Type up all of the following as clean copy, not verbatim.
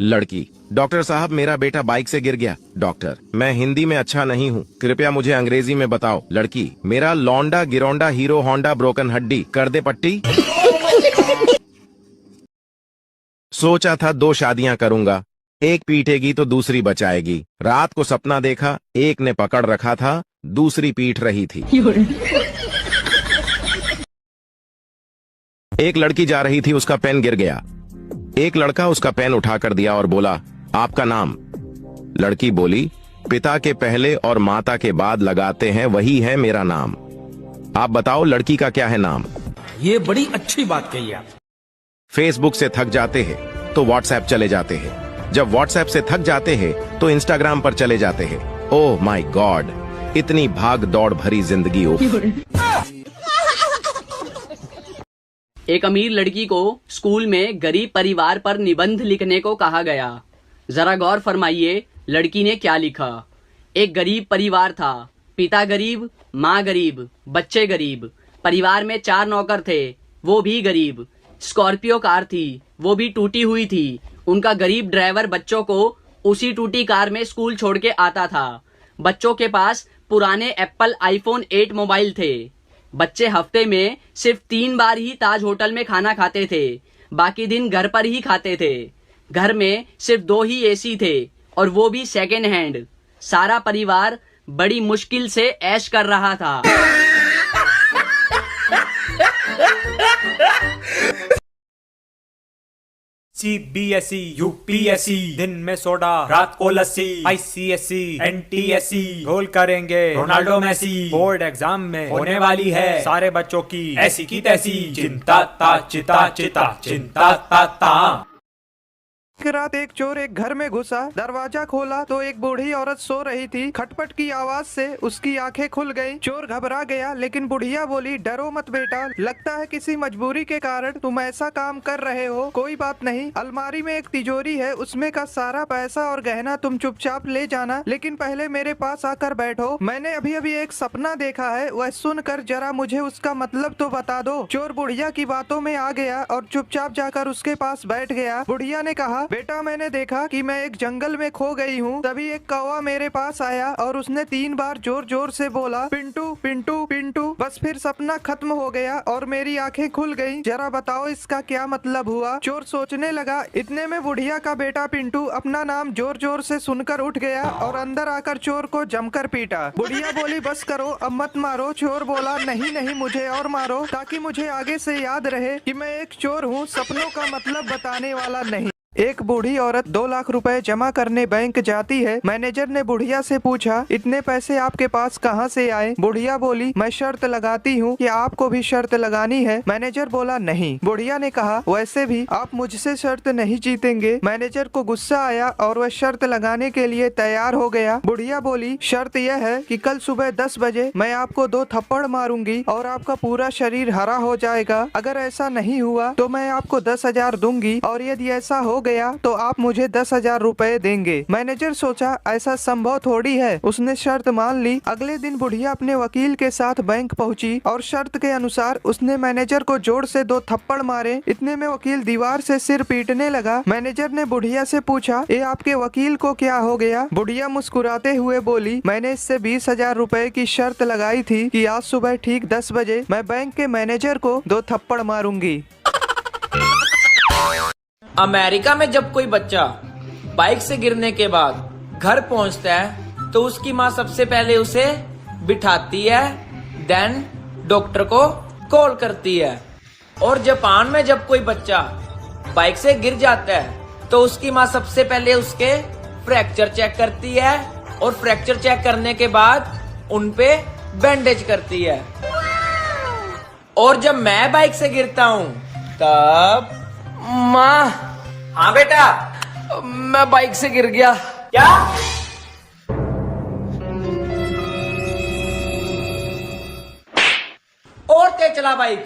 लड़की, डॉक्टर साहब मेरा बेटा बाइक से गिर गया। डॉक्टर, मैं हिंदी में अच्छा नहीं हूँ, कृपया मुझे अंग्रेजी में बताओ। लड़की, मेरा लौंडा गिरोंडा हीरो होंडा ब्रोकन हड्डी, कर दे पट्टी। सोचा था 2 शादियां करूंगा, एक पीटेगी तो दूसरी बचाएगी। रात को सपना देखा, एक ने पकड़ रखा था, दूसरी पीट रही थी। एक लड़की जा रही थी, उसका पेन गिर गया। एक लड़का उसका पेन उठाकर दिया और बोला, आपका नाम? लड़की बोली, पिता के पहले और माता के बाद लगाते हैं वही है मेरा नाम। आप बताओ लड़की का क्या है नाम? ये बड़ी अच्छी बात कही आप। फेसबुक से थक जाते हैं तो व्हाट्सएप चले जाते हैं, जब व्हाट्सएप से थक जाते हैं तो इंस्टाग्राम पर चले जाते हैं। ओह माय गॉड, इतनी भाग दौड़ भरी जिंदगी। एक अमीर लड़की को स्कूल में गरीब परिवार पर निबंध लिखने को कहा गया। जरा गौर फरमाइए लड़की ने क्या लिखा। एक गरीब परिवार था, पिता गरीब, माँ गरीब, बच्चे गरीब। परिवार में 4 नौकर थे, वो भी गरीब। स्कॉर्पियो कार थी, वो भी टूटी हुई थी। उनका गरीब ड्राइवर बच्चों को उसी टूटी कार में स्कूल छोड़ के आता था। बच्चों के पास पुराने एप्पल आईफोन 8 मोबाइल थे। बच्चे हफ्ते में सिर्फ 3 बार ही ताज होटल में खाना खाते थे, बाकी दिन घर पर ही खाते थे। घर में सिर्फ 2 ही एसी थे और वो भी सेकेंड हैंड। सारा परिवार बड़ी मुश्किल से ऐश कर रहा था। CBSE, UPSC, दिन में सोडा रात को लस्सी। ICSE, NTSE, गोल करेंगे रोनाल्डो मेसी। बोर्ड एग्जाम में होने वाली है सारे बच्चों की ऐसी की तैसी। चिंता ता चिता चिता चिंता ता ता। एक रात एक चोर एक घर में घुसा, दरवाजा खोला तो एक बूढ़ी औरत सो रही थी। खटपट की आवाज से उसकी आंखें खुल गईं। चोर घबरा गया, लेकिन बुढ़िया बोली, डरो मत बेटा, लगता है किसी मजबूरी के कारण तुम ऐसा काम कर रहे हो। कोई बात नहीं, अलमारी में एक तिजोरी है, उसमें का सारा पैसा और गहना तुम चुपचाप ले जाना, लेकिन पहले मेरे पास आकर बैठो। मैंने अभी अभी एक सपना देखा है, वह सुनकर जरा मुझे उसका मतलब तो बता दो। चोर बुढ़िया की बातों में आ गया और चुपचाप जाकर उसके पास बैठ गया। बुढ़िया ने कहा, बेटा मैंने देखा कि मैं एक जंगल में खो गई हूँ। तभी एक कौवा मेरे पास आया और उसने 3 बार जोर जोर से बोला, पिंटू पिंटू पिंटू। बस फिर सपना खत्म हो गया और मेरी आंखें खुल गईं। जरा बताओ इसका क्या मतलब हुआ। चोर सोचने लगा। इतने में बुढ़िया का बेटा पिंटू अपना नाम जोर जोर से सुनकर उठ गया और अंदर आकर चोर को जमकर पीटा। बुढ़िया बोली, बस करो, अब मत मारो। चोर बोला, नहीं नहीं, मुझे और मारो, ताकि मुझे आगे से याद रहे कि मैं एक चोर हूँ, सपनों का मतलब बताने वाला नहीं। एक बूढ़ी औरत 2 लाख रुपए जमा करने बैंक जाती है। मैनेजर ने बुढ़िया से पूछा, इतने पैसे आपके पास कहाँ से आए? बुढ़िया बोली, मैं शर्त लगाती हूँ कि आपको भी शर्त लगानी है। मैनेजर बोला, नहीं। बुढ़िया ने कहा, वैसे भी आप मुझसे शर्त नहीं जीतेंगे। मैनेजर को गुस्सा आया और वह शर्त लगाने के लिए तैयार हो गया। बुढ़िया बोली, शर्त यह है कि कल सुबह 10 बजे मैं आपको 2 थप्पड़ मारूंगी और आपका पूरा शरीर हरा हो जाएगा। अगर ऐसा नहीं हुआ तो मैं आपको 10,000 दूंगी, और यदि ऐसा हो गया तो आप मुझे 10,000 रुपए देंगे। मैनेजर सोचा, ऐसा संभव थोड़ी है। उसने शर्त मान ली। अगले दिन बुढ़िया अपने वकील के साथ बैंक पहुंची और शर्त के अनुसार उसने मैनेजर को जोर से 2 थप्पड़ मारे। इतने में वकील दीवार से सिर पीटने लगा। मैनेजर ने बुढ़िया से पूछा, ये आपके वकील को क्या हो गया? बुढ़िया मुस्कुराते हुए बोली, मैंने इससे 20,000 रुपए की शर्त लगाई थी कि आज सुबह ठीक 10 बजे मैं बैंक के मैनेजर को 2 थप्पड़ मारूंगी। अमेरिका में जब कोई बच्चा बाइक से गिरने के बाद घर पहुंचता है तो उसकी माँ सबसे पहले उसे बिठाती है, देन डॉक्टर को कॉल करती है। और जापान में जब कोई बच्चा बाइक से गिर जाता है तो उसकी माँ सबसे पहले उसके फ्रैक्चर चेक करती है और फ्रैक्चर चेक करने के बाद उनपे बैंडेज करती है। और जब मैं बाइक से गिरता हूँ तब माँ, हाँ बेटा, मैं बाइक से गिर गया। क्या? चला बाइक।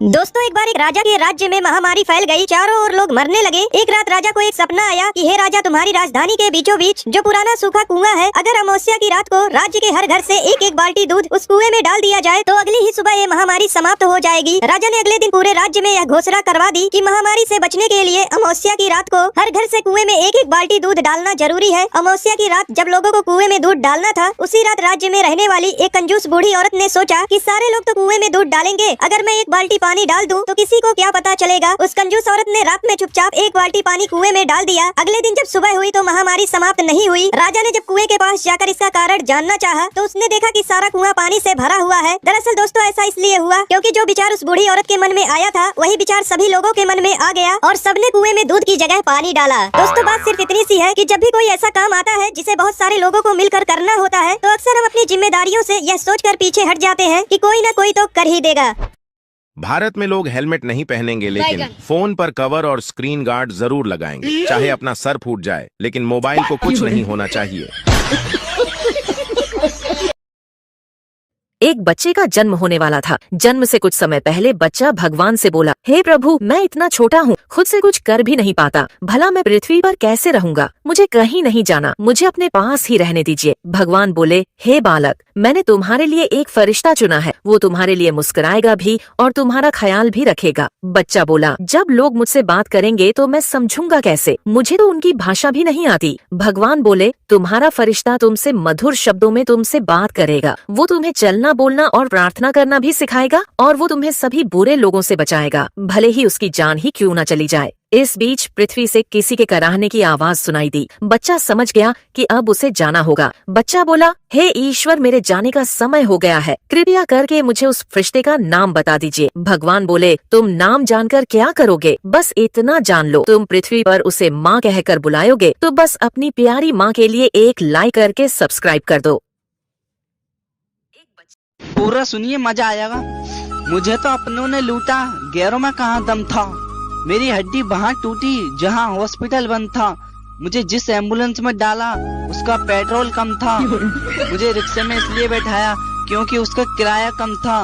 दोस्तों, एक बार एक राजा के राज्य में महामारी फैल गई। चारों ओर लोग मरने लगे। एक रात राजा को एक सपना आया कि हे राजा, तुम्हारी राजधानी के बीचों बीच जो पुराना सूखा कुआं है, अगर अमावस्या की रात को राज्य के हर घर से एक एक बाल्टी दूध उस कुएं में डाल दिया जाए तो अगली ही सुबह ये महामारी समाप्त हो जाएगी। राजा ने अगले दिन पूरे राज्य में यह घोषणा करवा दी कि महामारी से बचने के लिए अमावस्या की रात को हर घर से कुएं में एक एक बाल्टी दूध डालना जरूरी है। अमावस्या की रात जब लोगों को कुएं में दूध डालना था, उसी रात राज्य में रहने वाली एक कंजूस बूढ़ी औरत ने सोचा कि सारे लोग तो कुएं में दूध डालेंगे, अगर मैं एक बाल्टी पानी डाल दूं तो किसी को क्या पता चलेगा। उस कंजूस औरत ने रात में चुपचाप एक बाल्टी पानी कुएं में डाल दिया। अगले दिन जब सुबह हुई तो महामारी समाप्त नहीं हुई। राजा ने जब कुएं के पास जाकर इसका कारण जानना चाहा तो उसने देखा कि सारा कुआं पानी से भरा हुआ है। दरअसल दोस्तों, ऐसा इसलिए हुआ क्योंकि जो विचार उस बूढ़ी औरत के मन में आया था, वही विचार सभी लोगों के मन में आ गया और सबने कुएं में दूध की जगह पानी डाला। दोस्तों, बात सिर्फ इतनी सी है कि जब भी कोई ऐसा काम आता है जिसे बहुत सारे लोगों को मिलकर करना होता है, तो अक्सर हम अपनी जिम्मेदारियों से यह सोचकर पीछे हट जाते हैं कि कोई न कोई तो कर ही देगा। भारत में लोग हेलमेट नहीं पहनेंगे, लेकिन फोन पर कवर और स्क्रीन गार्ड जरूर लगाएंगे। चाहे अपना सर फूट जाए, लेकिन मोबाइल को कुछ नहीं होना चाहिए। एक बच्चे का जन्म होने वाला था। जन्म से कुछ समय पहले बच्चा भगवान से बोला, हे प्रभु, मैं इतना छोटा हूँ, खुद से कुछ कर भी नहीं पाता, भला मैं पृथ्वी पर कैसे रहूंगा? मुझे कहीं नहीं जाना, मुझे अपने पास ही रहने दीजिए। भगवान बोले, हे बालक, मैंने तुम्हारे लिए एक फरिश्ता चुना है, वो तुम्हारे लिए मुस्कुराएगा भी और तुम्हारा ख्याल भी रखेगा। बच्चा बोला, जब लोग मुझसे बात करेंगे तो मैं समझूंगा कैसे? मुझे तो उनकी भाषा भी नहीं आती। भगवान बोले, तुम्हारा फरिश्ता तुमसे मधुर शब्दों में तुमसे बात करेगा, वो तुम्हें चलना बोलना और प्रार्थना करना भी सिखाएगा और वो तुम्हें सभी बुरे लोगों से बचाएगा, भले ही उसकी जान ही क्यों न चली जाए। इस बीच पृथ्वी से किसी के कराहने की आवाज सुनाई दी। बच्चा समझ गया कि अब उसे जाना होगा। बच्चा बोला, हे ईश्वर, मेरे जाने का समय हो गया है, कृपया करके मुझे उस फरिश्ते का नाम बता दीजिए। भगवान बोले, तुम नाम जानकर क्या करोगे? बस इतना जान लो, तुम पृथ्वी पर उसे माँ कहकर बुलाओगे तो बस अपनी प्यारी माँ के लिए एक लाइक करके सब्सक्राइब कर दो। पूरा सुनिए, मजा आएगा। मुझे तो अपनों ने लूटा, गैरों में कहाँ दम था। मेरी हड्डी वहाँ टूटी जहाँ हॉस्पिटल बंद था। मुझे जिस एम्बुलेंस में डाला उसका पेट्रोल कम था। मुझे रिक्शे में इसलिए बैठाया क्योंकि उसका किराया कम था।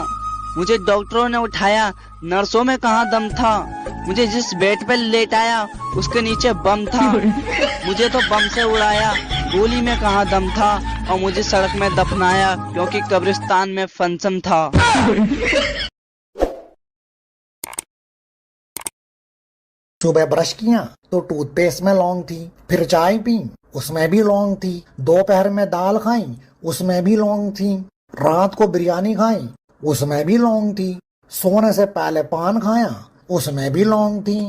मुझे डॉक्टरों ने उठाया, नर्सों में कहाँ दम था। मुझे जिस बेड पे लेटाया उसके नीचे बम था। मुझे तो बम से उड़ाया, गोली में कहाँ दम था। और मुझे सड़क में दफनाया क्योंकि कब्रिस्तान में फंक्शन था। सुबह ब्रश किया तो टूथपेस्ट में लौंग थी, फिर चाय पी उसमें भी लौंग थी, दोपहर में दाल खाई उसमें भी लौंग थी, रात को बिरयानी खाई उसमें भी लौंग थी, सोने से पहले पान खाया उसमें भी लौंग थी।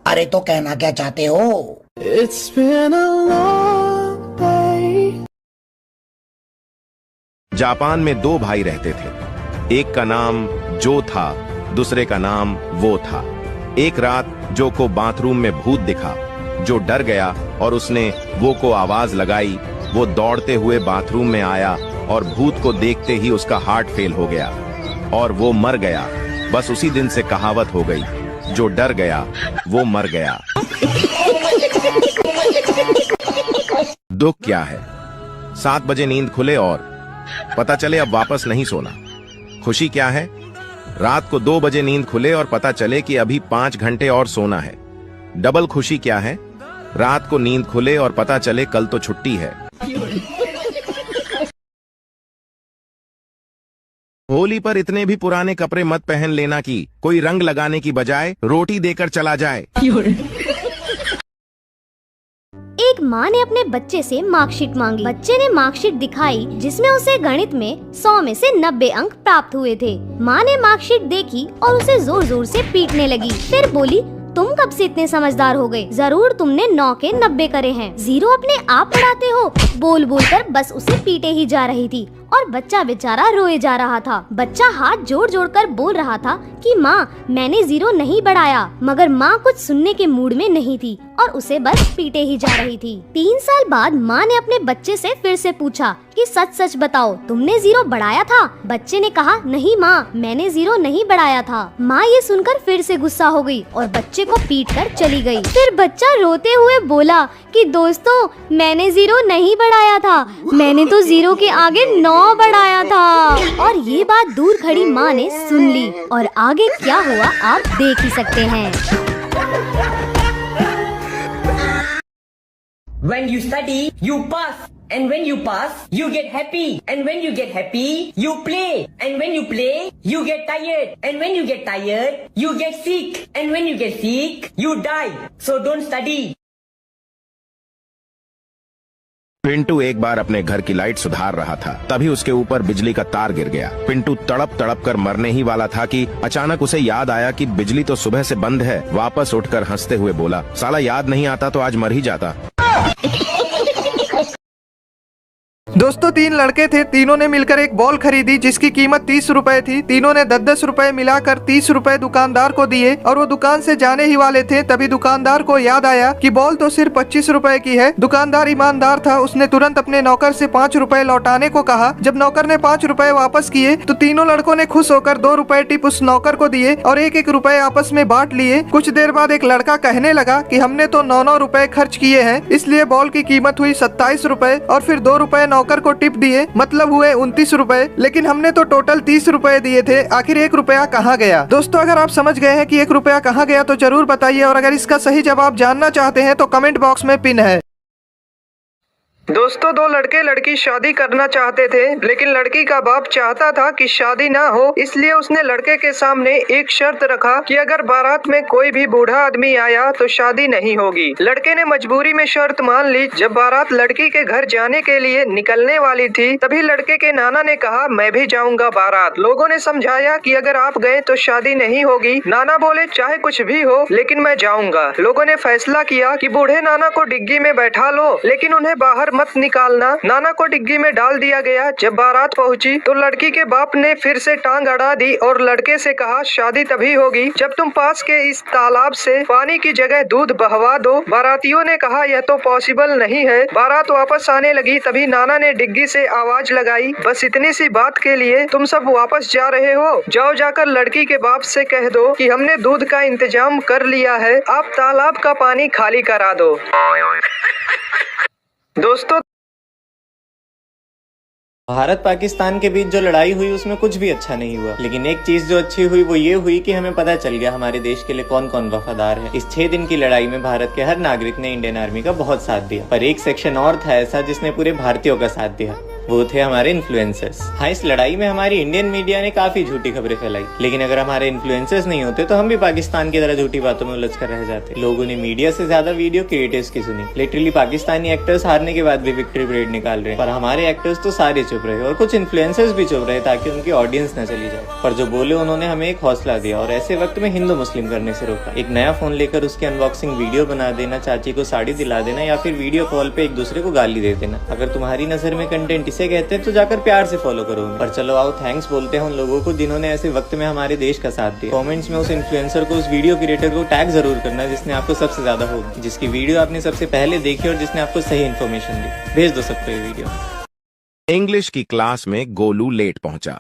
अरे तो कहना क्या चाहते हो? It's been a long day. Japan में दो भाई रहते थे। एक का नाम जो था, दूसरे का नाम वो था। एक रात जो को बाथरूम में भूत दिखा। जो डर गया और उसने वो को आवाज लगाई। वो दौड़ते हुए बाथरूम में आया और भूत को देखते ही उसका हार्ट फेल हो गया और वो मर गया। बस उसी दिन से कहावत हो गई, जो डर गया वो मर गया। दुख क्या है? 7 बजे नींद खुले और पता चले अब वापस नहीं सोना। खुशी क्या है? रात को 2 बजे नींद खुले और पता चले कि अभी 5 घंटे और सोना है। डबल खुशी क्या है? रात को नींद खुले और पता चले कल तो छुट्टी है। होली पर इतने भी पुराने कपड़े मत पहन लेना कि कोई रंग लगाने की बजाय रोटी देकर चला जाए। एक माँ ने अपने बच्चे से मार्कशीट मांगी। बच्चे ने मार्कशीट दिखाई जिसमें उसे गणित में 100 में से 90 अंक प्राप्त हुए थे। माँ ने मार्कशीट देखी और उसे जोर जोर से पीटने लगी। फिर बोली, तुम कब से इतने समझदार हो गए? जरूर तुमने 9 के 90 करे हैं। 0 अपने आप पढ़ाते हो। बोल बोल कर बस उसे पीटे ही जा रही थी और बच्चा बेचारा रोए जा रहा था। बच्चा हाथ जोड़ जोड़ कर बोल रहा था कि माँ मैंने 0 नहीं बढ़ाया, मगर माँ कुछ सुनने के मूड में नहीं थी और उसे बस पीटे ही जा रही थी। 3 साल बाद माँ ने अपने बच्चे से फिर से पूछा कि सच सच बताओ तुमने 0 बढ़ाया था? बच्चे ने कहा नहीं माँ, मैंने 0 नहीं बढ़ाया था। माँ ये सुनकर फिर से गुस्सा हो गई और बच्चे को पीट कर चली गई। फिर बच्चा रोते हुए बोला कि दोस्तों मैंने 0 नहीं बढ़ाया था, मैंने तो 0 के आगे 9 बढ़ाया था। और ये बात दूर खड़ी माँ ने सुन ली और आगे क्या हुआ आप देख ही सकते हैं। When you study, you pass. And when you pass, you get happy. And when you get happy, you play. And when you play, you get tired. And when you get tired, you get sick. And when you get sick, you die. So don't study. Pintu एक बार अपने घर की light सुधार रहा था, तभी उसके ऊपर बिजली का तार गिर गया। पिंटू तड़प तड़प कर मरने ही वाला था कि अचानक उसे याद आया कि बिजली तो सुबह से बंद है। वापस उठकर हंसते हुए बोला, साला याद नहीं आता तो आज मर ही जाता। दोस्तों 3 लड़के थे, तीनों ने मिलकर एक बॉल खरीदी जिसकी कीमत 30 रुपए थी। तीनों ने 10-10 रुपए मिलाकर 30 रुपए दुकानदार को दिए और वो दुकान से जाने ही वाले थे, तभी दुकानदार को याद आया कि बॉल तो सिर्फ 25 रुपए की है। दुकानदार ईमानदार था, उसने तुरंत अपने नौकर से 5 रुपए लौटाने को कहा। जब नौकर ने 5 रुपए वापस किए तो तीनों लड़कों ने खुश होकर 2 रुपए टिप उस नौकर को दिए और 1-1 रुपए आपस में बांट लिए। कुछ देर बाद एक लड़का कहने लगा कि हमने तो 9-9 रुपए खर्च किए हैं, इसलिए बॉल की कीमत हुई 27 रुपए और फिर 2 रुपए नौकर को टिप दिए, मतलब हुए 29 रुपए। लेकिन हमने तो टोटल 30 रुपए दिए थे, आखिर 1 रुपया कहाँ गया? दोस्तों अगर आप समझ गए हैं कि 1 रुपया कहाँ गया तो जरूर बताइए, और अगर इसका सही जवाब जानना चाहते हैं तो कमेंट बॉक्स में पिन है। दोस्तों 2 लड़के लड़की शादी करना चाहते थे, लेकिन लड़की का बाप चाहता था कि शादी ना हो, इसलिए उसने लड़के के सामने एक शर्त रखा कि अगर बारात में कोई भी बूढ़ा आदमी आया तो शादी नहीं होगी। लड़के ने मजबूरी में शर्त मान ली। जब बारात लड़की के घर जाने के लिए निकलने वाली थी, तभी लड़के के नाना ने कहा मैं भी जाऊंगा बारात। लोगों ने समझाया कि अगर आप गए तो शादी नहीं होगी। नाना बोले चाहे कुछ भी हो लेकिन मैं जाऊंगा। लोगों ने फैसला किया कि बूढ़े नाना को डिग्गी में बैठा लो, लेकिन उन्हें बाहर मत निकालना। नाना को डिग्गी में डाल दिया गया। जब बारात पहुंची तो लड़की के बाप ने फिर से टांग अड़ा दी और लड़के से कहा शादी तभी होगी जब तुम पास के इस तालाब से पानी की जगह दूध बहवा दो। बारातियों ने कहा यह तो पॉसिबल नहीं है। बारात वापस आने लगी, तभी नाना ने डिग्गी से आवाज लगाई, बस इतनी सी बात के लिए तुम सब वापस जा रहे हो? जाओ जाकर लड़की के बाप से कह दो कि हमने दूध का इंतजाम कर लिया है, आप तालाब का पानी खाली करा दो। दोस्तों भारत पाकिस्तान के बीच जो लड़ाई हुई उसमें कुछ भी अच्छा नहीं हुआ, लेकिन एक चीज जो अच्छी हुई वो ये हुई कि हमें पता चल गया हमारे देश के लिए कौन कौन वफादार है। इस 6 दिन की लड़ाई में भारत के हर नागरिक ने इंडियन आर्मी का बहुत साथ दिया, पर एक सेक्शन और था ऐसा जिसने पूरे भारतीयों का साथ दिया, वो थे हमारे इन्फ्लुएंसर्स। हाँ, इस लड़ाई में हमारी इंडियन मीडिया ने काफी झूठी खबरें फैलाई, लेकिन अगर हमारे इन्फ्लुएंसर्स नहीं होते तो हम भी पाकिस्तान की तरह झूठी बातों में उलझ कर रह जाते। लोगों ने मीडिया से ज्यादा वीडियो क्रिएटर्स की सुनी। लिटरली पाकिस्तानी एक्टर्स हारने के बाद भी विक्ट्री परेड निकाल रहे हैं, पर हमारे एक्टर्स तो सारे चुप रहे और कुछ इन्फ्लुएंसर्स भी चुप रहे ताकि उनकी ऑडियंस न चली जाए। पर जो बोले उन्होंने हमें एक हौसला दिया और ऐसे वक्त में हिंदू मुस्लिम करने से रोका। एक नया फोन लेकर उसकी अनबॉक्सिंग वीडियो बना देना, चाची को साड़ी दिला देना या फिर वीडियो कॉल पे एक दूसरे को गाली दे देना। अगर तुम्हारी नजर में कंटेंट इसे कहते हैं तो जाकर प्यार से फॉलो करो। पर चलो आओ थैंक्स बोलते हैं उन लोगों को जिन्होंने ऐसे वक्त में हमारे देश का साथ दिया। कमेंट्स में उस इन्फ्लुएंसर को, उस वीडियो क्रिएटर को टैग जरूर करना जिसने आपको सबसे ज्यादा होप, जिसकी वीडियो आपने सबसे पहले देखी और जिसने आपको सही इन्फॉर्मेशन दी। भेज दो सबको ये वीडियो। इंग्लिश की क्लास में गोलू लेट पहुंचा।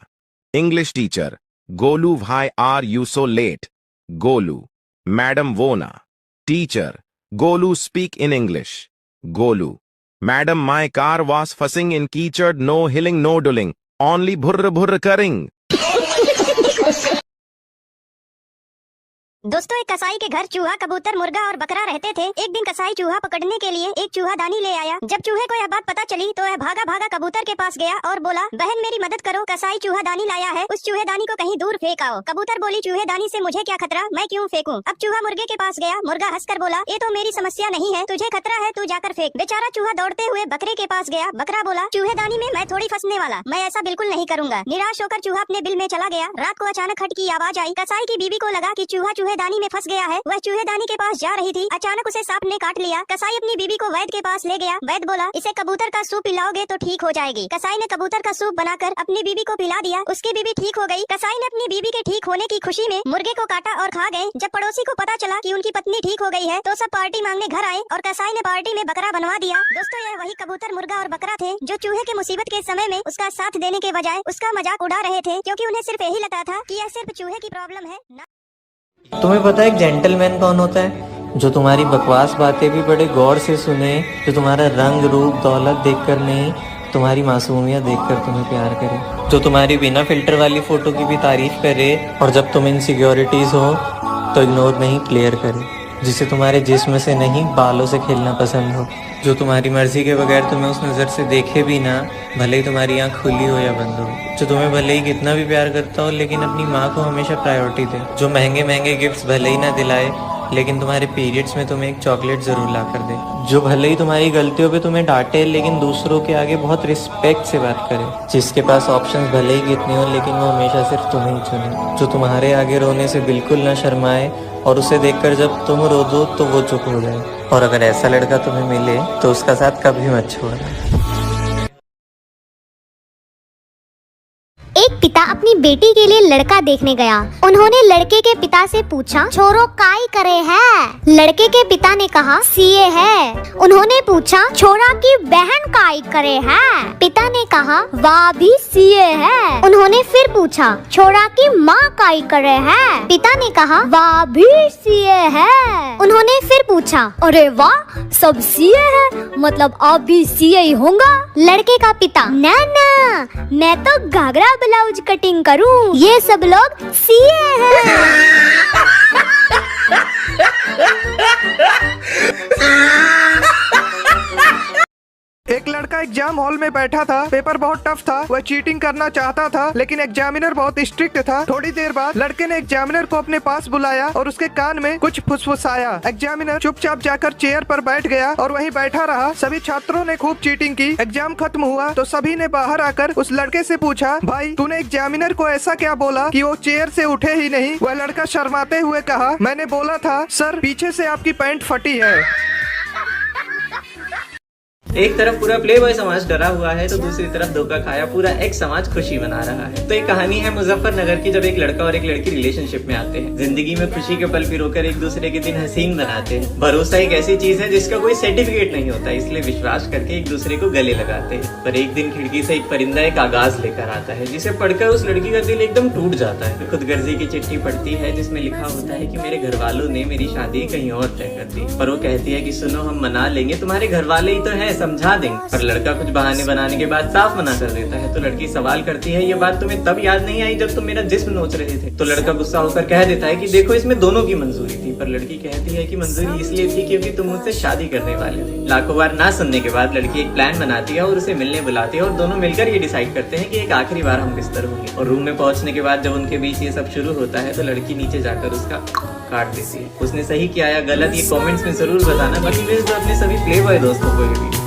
English teacher, Golu why are you so late? Golu, madam वो ना। Teacher, Golu speak in English. Golu, madam my car was फसिंग इन कीचड़, नो हिलिंग नो डुलिंग, ओनली भुर्र भुर्र करिंग। दोस्तों एक कसाई के घर चूहा, कबूतर, मुर्गा और बकरा रहते थे। एक दिन कसाई चूहा पकड़ने के लिए एक चूहादानी ले आया। जब चूहे को यह बात पता चली तो वह भागा भागा कबूतर के पास गया और बोला, बहन मेरी मदद करो, कसाई चूहादानी लाया है, उस चूहेदानी को कहीं दूर फेंक आओ। कबूतर बोली, चूहेदानी से मुझे क्या खतरा, मैं क्यों फेंकूं? अब चूहा मुर्गे के पास गया। मुर्गा हंसकर बोला, ये तो मेरी समस्या नहीं है, तुझे खतरा है, तू जाकर फेंक। बेचारा चूहा दौड़ते हुए बकरे के पास गया। बकरा बोला, चूहेदानी में मैं थोड़ी फंसने वाला, मैं ऐसा बिल्कुल नहीं करूंगा। निराश होकर चूहा अपने बिल में चला गया। रात को अचानक खट की आवाज आई। कसाई की बीवी को लगा कि चूहा चूहेदानी में फंस गया है। वह चूहेदानी के पास जा रही थी, अचानक उसे सांप ने काट लिया। कसाई अपनी बीबी को वैद्य के पास ले गया। वैद्य बोला, इसे कबूतर का सूप पिलाओगे तो ठीक हो जाएगी। कसाई ने कबूतर का सूप बनाकर अपनी बीबी को पिला दिया। उसकी बीबी ठीक हो गई। कसाई ने अपनी बीबी के ठीक होने की खुशी में मुर्गे को काटा और खा गए। जब पड़ोसी को पता चला कि उनकी पत्नी ठीक हो गई है तो सब पार्टी मांगने घर आए और कसाई ने पार्टी में बकरा बनवा दिया। दोस्तों, यह वही कबूतर, मुर्गा और बकरा थे जो चूहे के मुसीबत के समय में उसका साथ देने के बजाय उसका मजाक उड़ा रहे थे, क्योंकि उन्हें सिर्फ यही लगता था कि यह सिर्फ चूहे की प्रॉब्लम है। तुम्हें पता है एक जेंटलमैन कौन होता है? जो तुम्हारी बकवास बातें भी बड़े गौर से सुने, जो तुम्हारा रंग रूप दौलत देखकर नहीं, तुम्हारी मासूमियत देखकर तुम्हें प्यार करे, जो तुम्हारी बिना फिल्टर वाली फोटो की भी तारीफ करे और जब तुम इनसिक्योरिटीज हो तो इग्नोर नहीं क्लियर करे, जिसे तुम्हारे जिस्म से नहीं बालों से खेलना पसंद हो, जो तुम्हारी मर्जी के बगैर तुम्हें उस नज़र से देखे भी ना, भले ही तुम्हारी आँख खुली हो या बंद हो, जो तुम्हें भले ही कितना भी प्यार करता हो लेकिन अपनी माँ को हमेशा प्रायोरिटी दे, जो महंगे महंगे गिफ्ट्स भले ही ना दिलाए लेकिन तुम्हारे पीरियड्स में तुम्हें एक चॉकलेट जरूर ला कर दे, जो भले ही तुम्हारी गलतियों पे तुम्हें डांटे लेकिन दूसरों के आगे बहुत रिस्पेक्ट से बात करे, जिसके पास ऑप्शंस भले ही कितने हो लेकिन वो हमेशा सिर्फ तुम्हें ही चुने, जो तुम्हारे आगे रोने से बिल्कुल ना शर्माए और उसे देखकर जब तुम रो दो तो वो चुप हो जाए, और अगर ऐसा लड़का तुम्हें मिले तो उसका साथ कभी मत छोड़ना। एक पिता अपनी बेटी के लिए लड़का देखने गया। उन्होंने लड़के के पिता से पूछा, छोरो काई करे है? लड़के के पिता ने कहा, सीए है। उन्होंने पूछा, छोरा की बहन काई करे है? पिता ने कहा, वाह भी सीए है। उन्होंने फिर पूछा, छोरा की माँ काई करे है? पिता ने कहा, वाह भी सीए है। उन्होंने फिर पूछा, अरे वाह, सब सीए है, मतलब आप भी सीए ही होगा? लड़के का पिता, ना ना, मैं तो घाघरा ब्लाउज कटिंग करूं, ये सब लोग सीए हैं। एक लड़का एग्जाम हॉल में बैठा था। पेपर बहुत टफ था। वह चीटिंग करना चाहता था लेकिन एग्जामिनर बहुत स्ट्रिक्ट था। थोड़ी देर बाद लड़के ने एग्जामिनर को अपने पास बुलाया और उसके कान में कुछ फुसफुसाया। एग्जामिनर चुपचाप जाकर चेयर पर बैठ गया और वहीं बैठा रहा। सभी छात्रों ने खूब चीटिंग की। एग्जाम खत्म हुआ तो सभी ने बाहर आकर उस लड़के से पूछा, भाई तूने एग्जामिनर को ऐसा क्या बोला कि वो चेयर से उठे ही नहीं? वह लड़का शर्माते हुए कहा, मैंने बोला था सर, पीछे से आपकी पैंट फटी है। एक तरफ पूरा प्ले बॉय समाज डरा हुआ है तो दूसरी तरफ धोखा खाया पूरा एक समाज खुशी मना रहा है। तो एक कहानी है मुजफ्फरनगर की, जब एक लड़का और एक लड़की रिलेशनशिप में आते हैं। जिंदगी में खुशी के पल पिरोकर एक दूसरे के दिन हसीन बनाते हैं। भरोसा एक ऐसी चीज है जिसका कोई सर्टिफिकेट नहीं होता, इसलिए विश्वास करके एक दूसरे को गले लगाते हैं। पर एक दिन खिड़की से एक परिंदा एक कागज लेकर आता है जिसे पढ़कर उस लड़की का दिल एकदम टूट जाता है। खुदगर्जी की चिट्ठी पढ़ती है जिसमें लिखा होता है कि मेरे घर वालों ने मेरी शादी कहीं और तय कर दी। पर वो कहती है कि सुनो, हम मना लेंगे, तुम्हारे घर वाले ही तो है, समझा देंगे। पर लड़का कुछ बहाने बनाने के बाद साफ मना कर देता है। तो लड़की सवाल करती है, ये बात तुम्हें तब याद नहीं आई जब तुम मेरा जिस्म नोच रहे थे? तो लड़का गुस्सा होकर कह देता है कि देखो, इसमें दोनों की मंजूरी थी। पर लड़की कहती है कि मंजूरी इसलिए थी क्योंकि तुम मुझसे शादी करने वाले थे। लाखों बार ना सुनने के बाद लड़की एक प्लान बनाती है और उसे मिलने बुलाती है और दोनों मिलकर ये डिसाइड करते हैं कि एक आखिरी बार हम बिस्तर होंगे। और रूम में पहुंचने के बाद जब उनके बीच ये सब शुरू होता है तो लड़की नीचे जाकर उसका काट देती है। उसने सही किया या गलत ये कमेंट्स में जरूर बताना। बाकी अपने सभी प्ले बॉय दोस्तों को भी